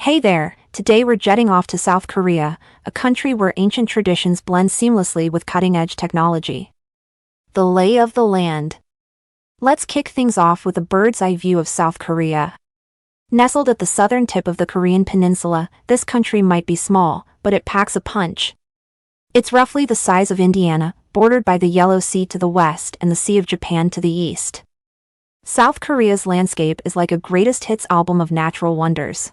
Hey there, today we're jetting off to South Korea, a country where ancient traditions blend seamlessly with cutting-edge technology. The lay of the land. Let's kick things off with a bird's-eye view of South Korea. Nestled at the southern tip of the Korean peninsula, this country might be small, but it packs a punch. It's roughly the size of Indiana, bordered by the Yellow Sea to the west and the Sea of Japan to the east. South Korea's landscape is like a greatest hits album of natural wonders.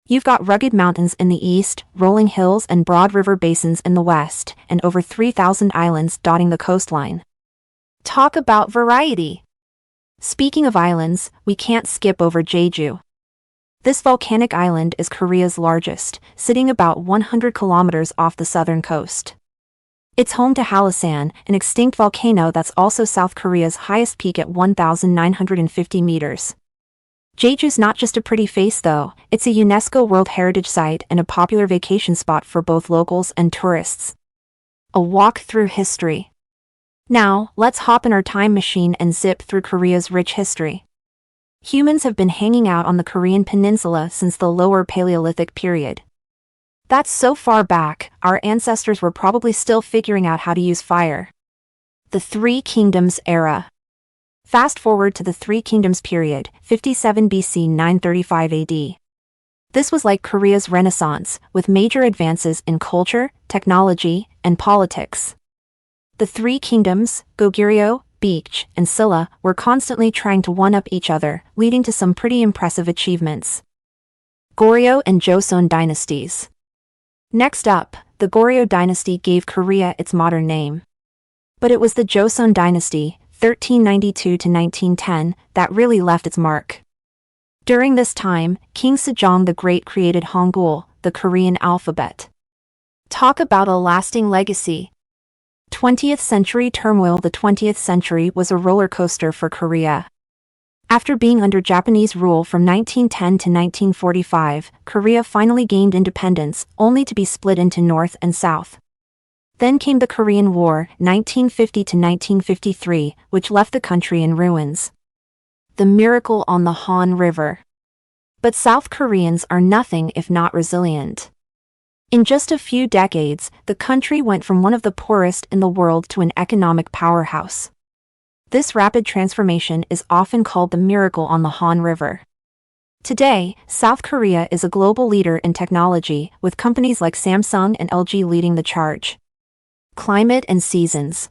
You've got rugged mountains in the east, rolling hills and broad river basins in the west, and over 3,000 islands dotting the coastline. Talk about variety! Speaking of islands, we can't skip over Jeju. This volcanic island is Korea's largest, sitting about 100 kilometers off the southern coast. It's home to Halasan, an extinct volcano that's also South Korea's highest peak at 1,950 meters. Jeju's not just a pretty face though, it's a UNESCO World Heritage Site and a popular vacation spot for both locals and tourists. A walk through history. Now, let's hop in our time machine and zip through Korea's rich history. Humans have been hanging out on the Korean peninsula since the Lower Paleolithic period. That's so far back, our ancestors were probably still figuring out how to use fire. The Three Kingdoms era. Fast forward to the Three Kingdoms period, 57 BC 935 AD. This was like Korea's Renaissance, with major advances in culture, technology, and politics. The Three Kingdoms, Goryeo, Beach, and Silla, were constantly trying to one-up each other, leading to some pretty impressive achievements. Goryeo and Joseon Dynasties. Next up, the Goryeo dynasty gave Korea its modern name. But it was the Joseon dynasty, 1392 to 1910, that really left its mark. During this time, King Sejong the Great created Hangul, the Korean alphabet. Talk about a lasting legacy. 20th century turmoil. The 20th century was a roller coaster for Korea. After being under Japanese rule from 1910 to 1945, Korea finally gained independence, only to be split into North and South. Then came the Korean War, 1950 to 1953, which left the country in ruins. The miracle on the Han River. But South Koreans are nothing if not resilient. In just a few decades, the country went from one of the poorest in the world to an economic powerhouse. This rapid transformation is often called the miracle on the Han River. Today, South Korea is a global leader in technology, with companies like Samsung and LG leading the charge. Climate and seasons.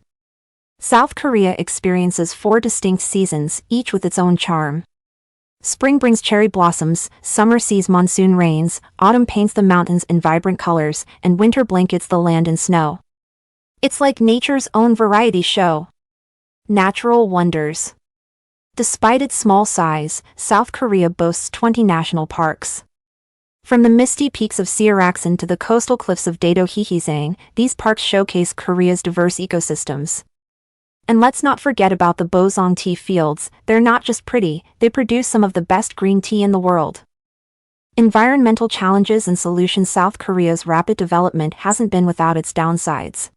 South Korea experiences 4 distinct seasons, each with its own charm. Spring brings cherry blossoms, summer sees monsoon rains, autumn paints the mountains in vibrant colors, and winter blankets the land in snow. It's like nature's own variety show. Natural wonders. Despite its small size, South Korea boasts 20 national parks. From the misty peaks of Seoraksan to the coastal cliffs of Daedo-Hihisang, these parks showcase Korea's diverse ecosystems. And let's not forget about the Bosong tea fields. They're not just pretty, they produce some of the best green tea in the world. Environmental challenges and solutions. South Korea's rapid development hasn't been without its downsides.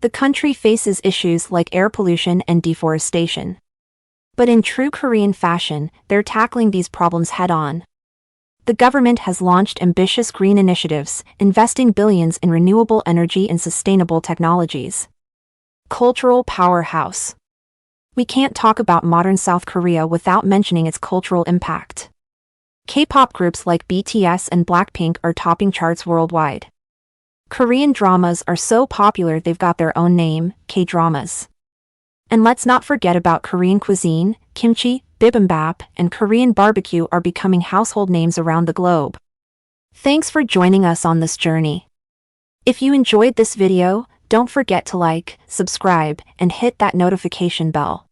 The country faces issues like air pollution and deforestation. But in true Korean fashion, they're tackling these problems head-on. The government has launched ambitious green initiatives, investing billions in renewable energy and sustainable technologies. Cultural powerhouse. We can't talk about modern South Korea without mentioning its cultural impact. K-pop groups like BTS and Blackpink are topping charts worldwide. Korean dramas are so popular they've got their own name, K-dramas. And let's not forget about Korean cuisine. Kimchi, bibimbap, and Korean barbecue are becoming household names around the globe. Thanks for joining us on this journey. If you enjoyed this video, don't forget to like, subscribe, and hit that notification bell.